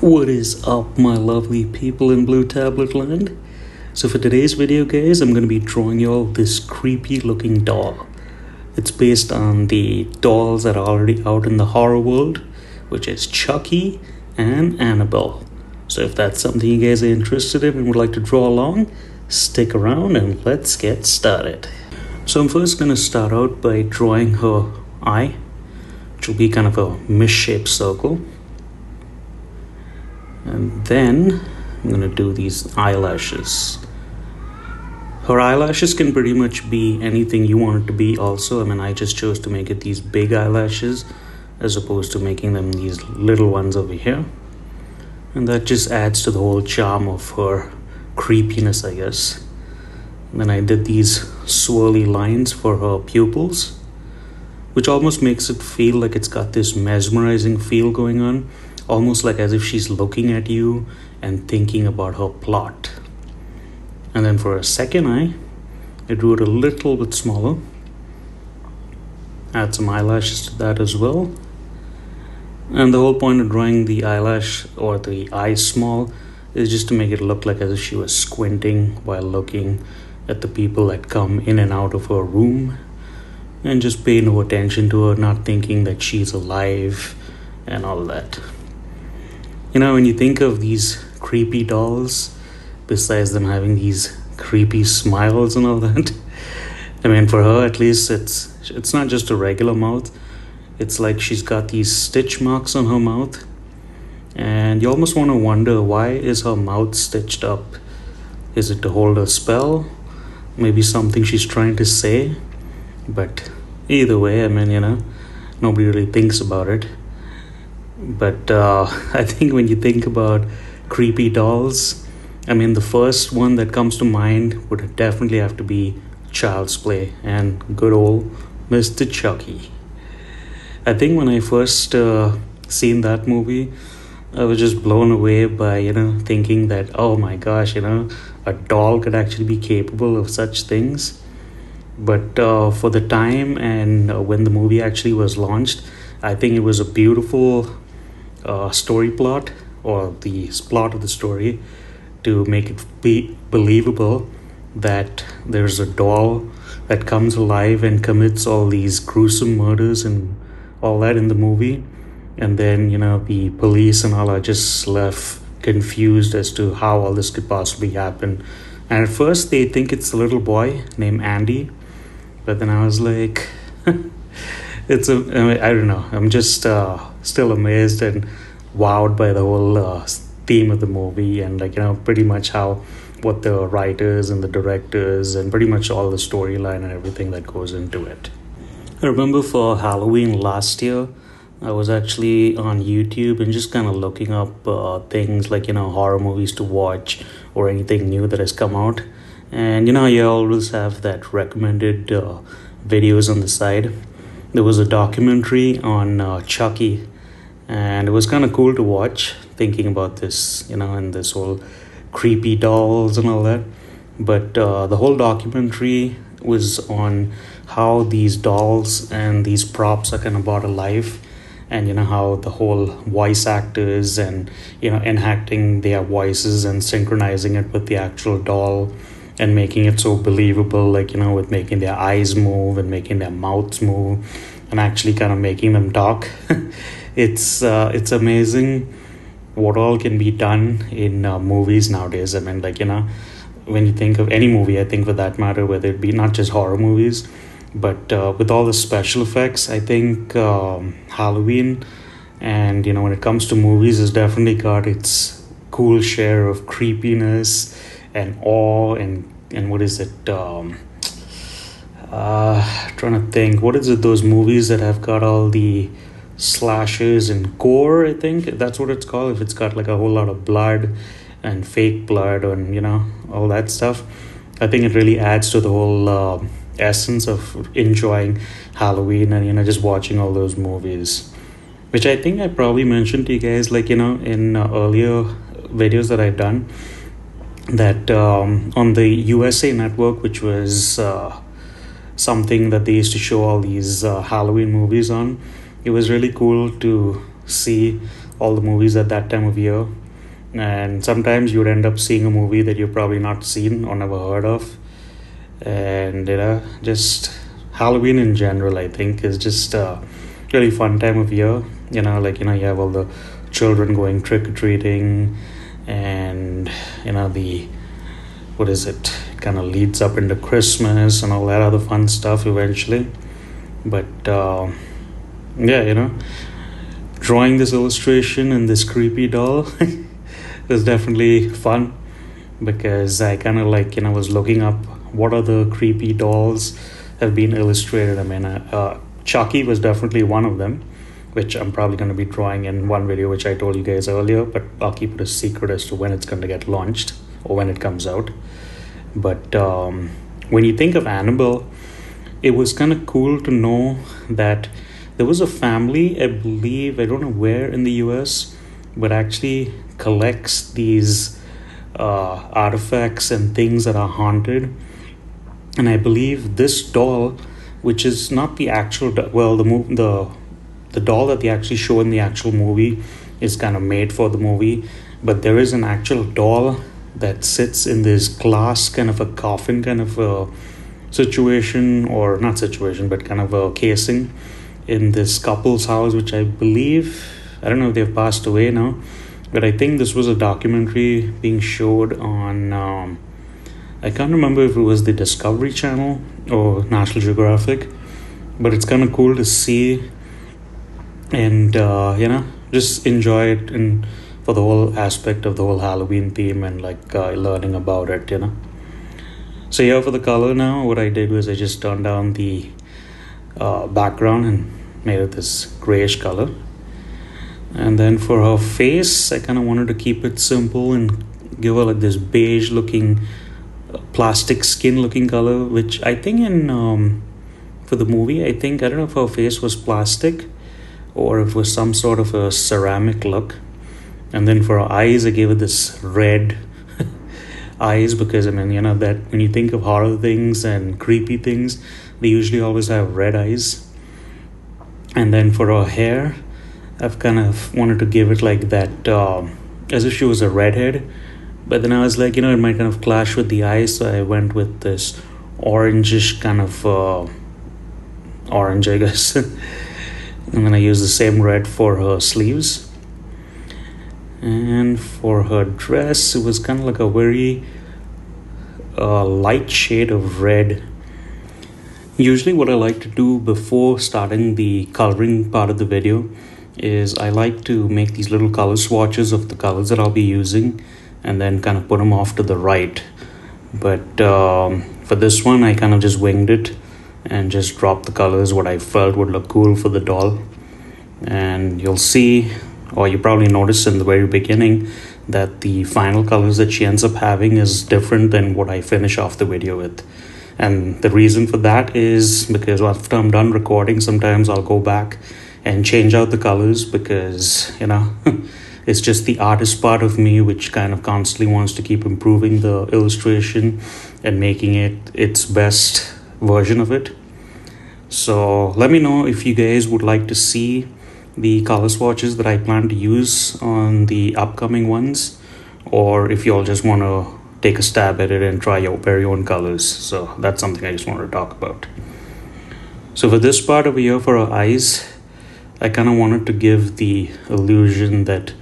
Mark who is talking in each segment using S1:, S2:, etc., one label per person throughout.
S1: What is up, my lovely people in Blue Tablet land? So for today's video, guys, I'm going to be drawing you all this creepy looking doll. It's based on the dolls that are already out in the horror world, which is Chucky and Annabelle. So if that's something you guys are interested in and would like to draw along, stick around and let's get started. So I'm first going to start out by drawing her eye, which will be kind of a misshaped circle. And then I'm going to do these eyelashes. Her eyelashes can pretty much be anything you want it to be also. I just chose to make it these big eyelashes as opposed to making them these little ones over here. And that just adds to the whole charm of her creepiness, I guess. And then I did these swirly lines for her pupils, which almost makes it feel like it's got this mesmerizing feel going on. Almost like as if she's looking at you and thinking about her plot. And then for a second eye, I drew it a little bit smaller. Add some eyelashes to that as well. And the whole point of drawing the eyelash or the eye small is just to make it look like as if she was squinting while looking at the people that come in and out of her room. And just pay no attention to her, not thinking that she's alive and all that. When you think of these creepy dolls, besides them having these creepy smiles and all that, for her at least, it's not just a regular mouth. It's like she's got these stitch marks on her mouth. And you almost want to wonder, why is her mouth stitched up? Is it to hold a spell? Maybe something she's trying to say? But either way, nobody really thinks about it. But I think when you think about creepy dolls, the first one that comes to mind would definitely have to be Child's Play and good old Mr. Chucky. I think when I first seen that movie, I was just blown away by, thinking that, oh my gosh, a doll could actually be capable of such things. But for the time and when the movie actually was launched, I think it was a beautiful story plot, or the plot of the story, to make it be believable that there's a doll that comes alive and commits all these gruesome murders and all that in the movie. And then, the police and all are just left confused as to how all this could possibly happen. And at first they think it's a little boy named Andy, but then I was like, I don't know. I'm just still amazed and wowed by the whole theme of the movie, and pretty much what the writers and the directors and pretty much all the storyline and everything that goes into it. I remember for Halloween last year, I was actually on YouTube and just kind of looking up things like horror movies to watch or anything new that has come out. And you always have that recommended videos on the side. There was a documentary on Chucky, and it was kind of cool to watch, thinking about this, and this whole creepy dolls and all that. But the whole documentary was on how these dolls and these props are kind of brought alive, and how the whole voice actors and enacting their voices and synchronizing it with the actual doll and making it so believable, with making their eyes move and making their mouths move and actually kind of making them talk. It's amazing what all can be done in movies nowadays. When you think of any movie, I think for that matter, whether it be not just horror movies, but with all the special effects, I think Halloween and, when it comes to movies, has definitely got its cool share of creepiness and awe and what is it? Trying to think, what is it? Those movies that have got all the slashes and gore, I think that's what it's called. If it's got like a whole lot of blood and fake blood and all that stuff, I think it really adds to the whole essence of enjoying Halloween and just watching all those movies, which I think I probably mentioned to you guys in earlier videos that I've done, that on the USA Network, which was something that they used to show all these Halloween movies on, it was really cool to see all the movies at that time of year. And sometimes you'd end up seeing a movie that you've probably not seen or never heard of. And just Halloween in general, I think, is just a really fun time of year. You have all the children going trick-or-treating, and the what is it, kind of leads up into Christmas and all that other fun stuff eventually. But drawing this illustration and this creepy doll is definitely fun, because I kind of was looking up what other creepy dolls have been illustrated. I mean, Chucky was definitely one of them, which I'm probably going to be drawing in one video, which I told you guys earlier, but I'll keep it a secret as to when it's going to get launched or when it comes out. But when you think of Annabelle, it was kind of cool to know that there was a family, I believe, I don't know where in the US, but actually collects these artifacts and things that are haunted. And I believe this doll, which is not the actual the doll that they actually show in the actual movie is kind of made for the movie, but there is an actual doll that sits in this glass kind of a coffin kind of a situation, or not situation, but kind of a casing in this couple's house, which I believe, I don't know if they've passed away now, but I think this was a documentary being showed on I can't remember if it was the Discovery Channel or National Geographic, but it's kind of cool to see and just enjoy it, and for the whole aspect of the whole Halloween theme and learning about it. So yeah, for the color now, what I did was I just turned down the background and made it this grayish color. And then for her face, I kind of wanted to keep it simple and give her this beige looking plastic skin looking color, which I think for the movie, I don't know if her face was plastic or if it was some sort of a ceramic look. And then for her eyes, I gave her this red eyes, because that when you think of horror things and creepy things, they usually always have red eyes. And then for her hair, I've kind of wanted to give it like that, as if she was a redhead. But then I was like, it might kind of clash with the eyes, so I went with this orangish kind of orange, I guess. And then I used the same red for her sleeves. And for her dress, it was kind of like a very light shade of red. Usually what I like to do before starting the coloring part of the video is I like to make these little color swatches of the colors that I'll be using, and then kind of put them off to the right. But for this one, I kind of just winged it and just dropped the colors what I felt would look cool for the doll. And you'll see, or you probably noticed in the very beginning, that the final colors that she ends up having is different than what I finish off the video with. And the reason for that is because after I'm done recording, sometimes I'll go back and change out the colors, because it's just the artist part of me which kind of constantly wants to keep improving the illustration and making it its best version of it. So let me know if you guys would like to see the color swatches that I plan to use on the upcoming ones, or if you all just want to take a stab at it and try your very own colors. So that's something I just wanted to talk about. So for this part over here, for our eyes, I kind of wanted to give the illusion that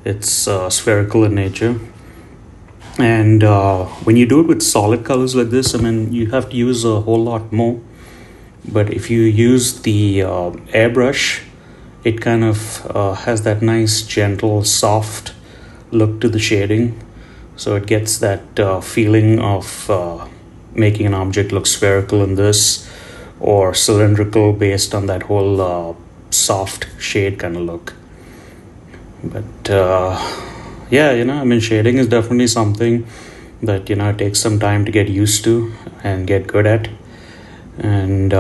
S1: it's spherical in nature. And when you do it with solid colors like this, you have to use a whole lot more. But if you use the airbrush, it kind of has that nice, gentle, soft look to the shading. So it gets that feeling of making an object look spherical in this, or cylindrical based on that whole soft shade kind of look. But shading is definitely something that it takes some time to get used to and get good at. And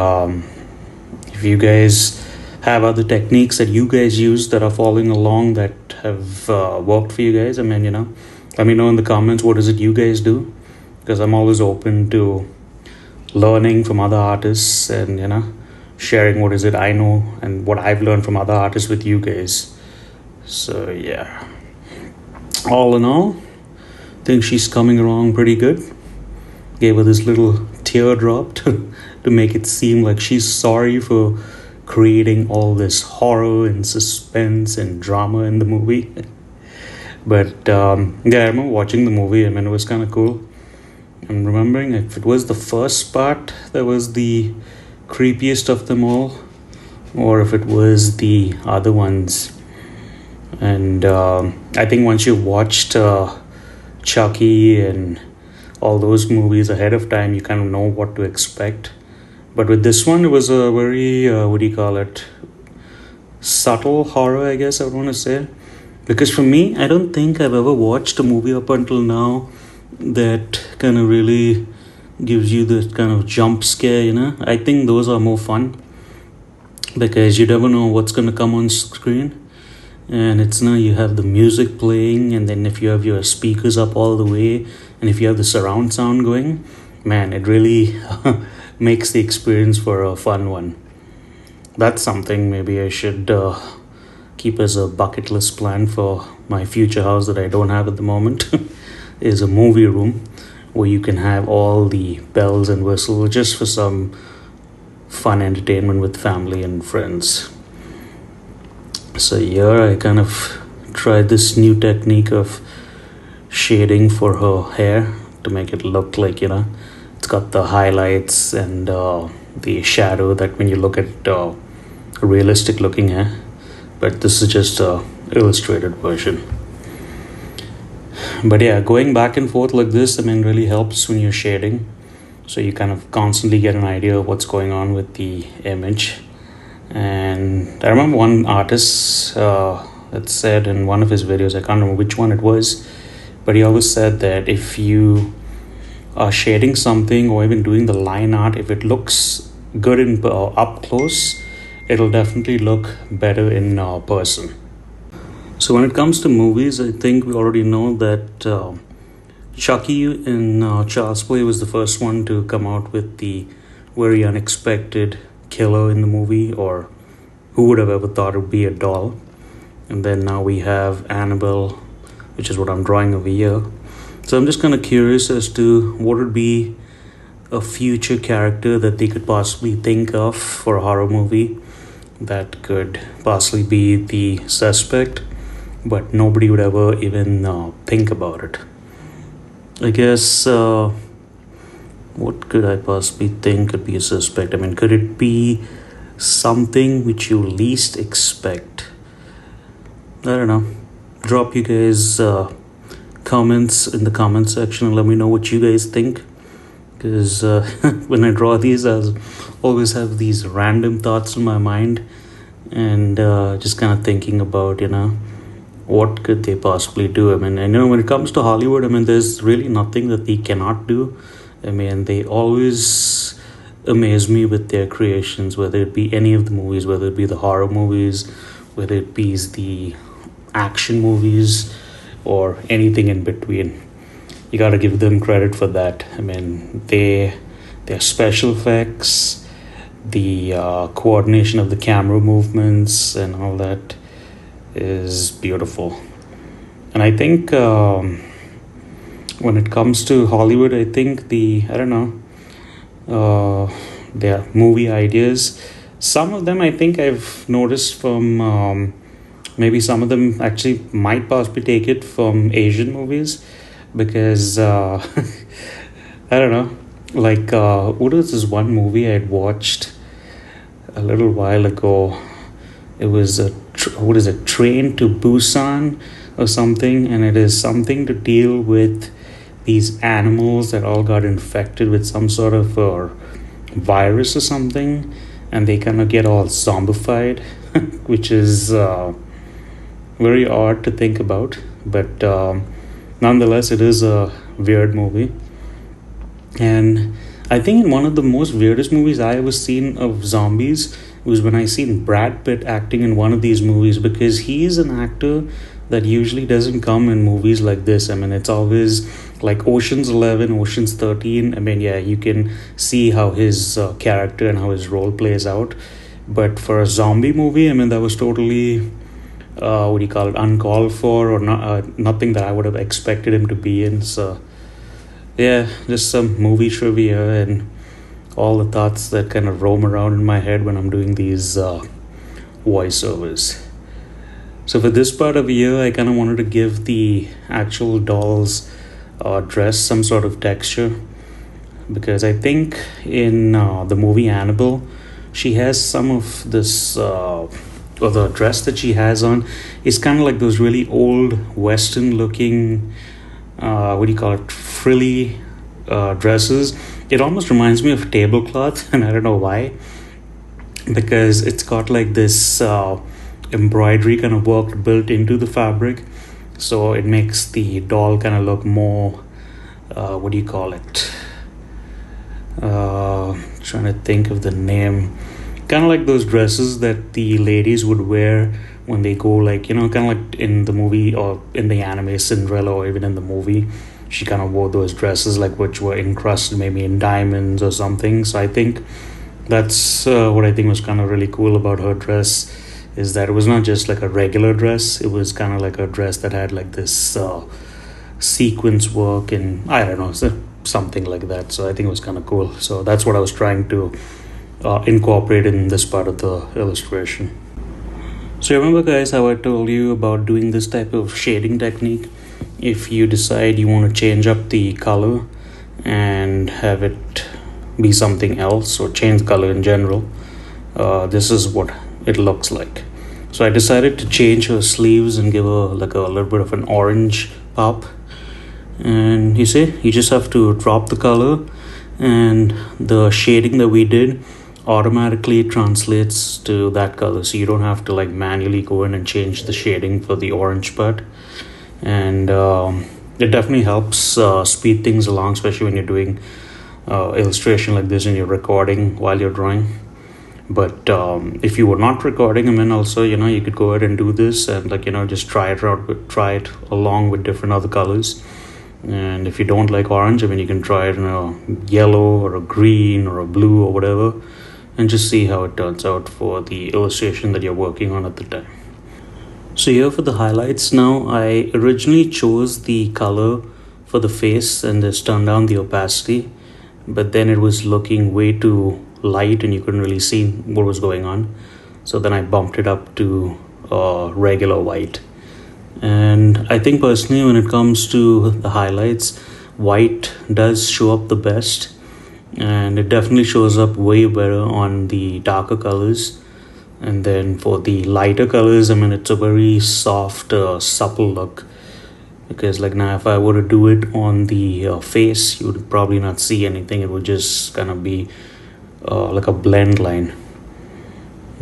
S1: if you guys have other techniques that you guys use that are following along that have worked for you guys, let me know in the comments what is it you guys do, because I'm always open to learning from other artists and sharing what is it I know and what I've learned from other artists with you guys. So yeah, all in all, I think she's coming along pretty good. Gave her this little teardrop to make it seem like she's sorry for creating all this horror and suspense and drama in the movie. But yeah, I remember watching the movie. I mean, it was kind of cool. I'm remembering if it was the first part that was the creepiest of them all, or if it was the other ones. And I think once you watched Chucky and all those movies ahead of time, you kind of know what to expect. But with this one, it was a very, what do you call it, subtle horror, I guess I would want to say. Because for me, I don't think I've ever watched a movie up until now that kind of really gives you the kind of jump scare, you know. I think those are more fun because you never know what's going to come on screen. And it's now you have the music playing, and then if you have your speakers up all the way, and if you have the surround sound going, man, it really makes the experience for a fun one. That's something maybe I should keep as a bucket list plan for my future house that I don't have at the moment. Is a movie room where you can have all the bells and whistles just for some fun entertainment with family and friends. So here I kind of tried this new technique of shading for her hair to make it look like, you know, it's got the highlights and the shadow that when you look at realistic looking hair. But this is just a illustrated version. But yeah, going back and forth like this, I mean, really helps when you're shading. So you kind of constantly get an idea of what's going on with the image. And I remember one artist that said in one of his videos, I can't remember which one it was, but he always said that if you are shading something or even doing the line art, if it looks good in up close, it'll definitely look better in person. So when it comes to movies, I think we already know that Chucky in Child's Play was the first one to come out with the very unexpected killer in the movie, or who would have ever thought it would be a doll. And then now we have Annabelle, which is what I'm drawing over here. So I'm just kind of curious as to what would be a future character that they could possibly think of for a horror movie that could possibly be the suspect, but nobody would ever even think about it. I guess what could I possibly think could be a suspect? I mean, could it be something which you least expect? I don't know. Drop you guys comments in the comment section and let me know what you guys think. Because when I draw these, I always have these random thoughts in my mind and just kind of thinking about, you know, what could they possibly do? I mean, I know when it comes to Hollywood, I mean, there's really nothing that they cannot do. I mean, they always amaze me with their creations, whether it be any of the movies, whether it be the horror movies, whether it be the action movies, or anything in between. You gotta give them credit for that. I mean, their special effects, the coordination of the camera movements and all that is beautiful. And I think when it comes to Hollywood, I think their movie ideas, some of them I think I've noticed from maybe some of them actually might possibly take it from Asian movies, because I don't know, like what was this one movie I had watched a little while ago? It was Train to Busan or something, and it is something to deal with these animals that all got infected with some sort of virus or something, and they kind of get all zombified, which is very odd to think about, but nonetheless, it is a weird movie. And I think in one of the most weirdest movies I ever seen of zombies was when I seen Brad Pitt acting in one of these movies, because he's an actor that usually doesn't come in movies like this. I mean, it's always like Ocean's 11, Ocean's 13. I mean, yeah, you can see how his character and how his role plays out. But for a zombie movie, I mean, that was totally what do you call it, uncalled for, or not, nothing that I would have expected him to be in. So yeah, just some movie trivia and all the thoughts that kind of roam around in my head when I'm doing these voiceovers. So for this part of the year, I kind of wanted to give the actual doll's dress some sort of texture, because I think in the movie Annabelle, she has some of this, or the dress that she has on is kind of like those really old Western looking, what do you call it, frilly dresses. It almost reminds me of tablecloth, and I don't know why, because it's got like this embroidery kind of work built into the fabric, so it makes the doll kind of look more, what do you call it, trying to think of the name, kind of like those dresses that the ladies would wear when they go, like, you know, kind of like in the movie or in the anime Cinderella, or even in the movie she kind of wore those dresses, like, which were encrusted maybe in diamonds or something. So I think that's what I think was kind of really cool about her dress, is that it was not just like a regular dress, it was kind of like a dress that had like this sequence work, and I don't know, something like that. So I think it was kind of cool. So that's what I was trying to incorporate in this part of the illustration. So remember, guys, how I told you about doing this type of shading technique? If you decide you want to change up the color and have it be something else, or change the color in general, this is what it looks like. So I decided to change her sleeves and give her like a little bit of an orange pop. And you see, you just have to drop the color, and the shading that we did automatically translates to that color, so you don't have to like manually go in and change the shading for the orange part. And it definitely helps speed things along, especially when you're doing illustration like this and you're recording while you're drawing. But if you were not recording, I mean, also, you know, you could go ahead and do this and, like, you know, just try it along with different other colors. And if you don't like orange, I mean, you can try it in a yellow or a green or a blue or whatever, and just see how it turns out for the illustration that you're working on at the time. So here for the highlights now, I originally chose the color for the face and just turned down the opacity, but then it was looking way too light and you couldn't really see what was going on. So then I bumped it up to regular white. And I think personally, when it comes to the highlights, white does show up the best, and it definitely shows up way better on the darker colors. And then for the lighter colors, I mean, it's a very soft, supple look, because like now if I were to do it on the face, you would probably not see anything. It would just kind of be like a blend line.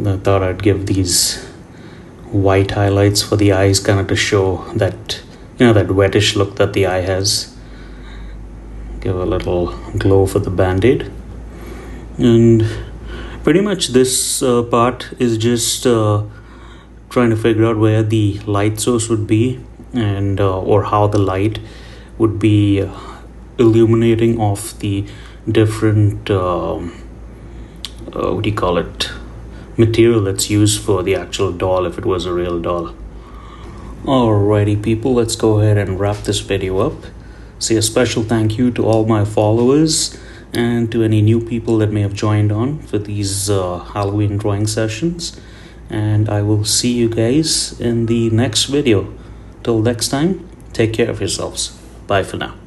S1: I thought I'd give these white highlights for the eyes, kind of to show that, you know, that wettish look that the eye has. Give a little glow for the band-aid. And pretty much this part is just trying to figure out where the light source would be, and or how the light would be illuminating off the different what do you call it, material that's used for the actual doll, if it was a real doll. Alrighty people, let's go ahead and wrap this video up. Say a special thank you to all my followers and to any new people that may have joined on for these Halloween drawing sessions. And I will see you guys in the next video. Till next time, take care of yourselves. Bye for now.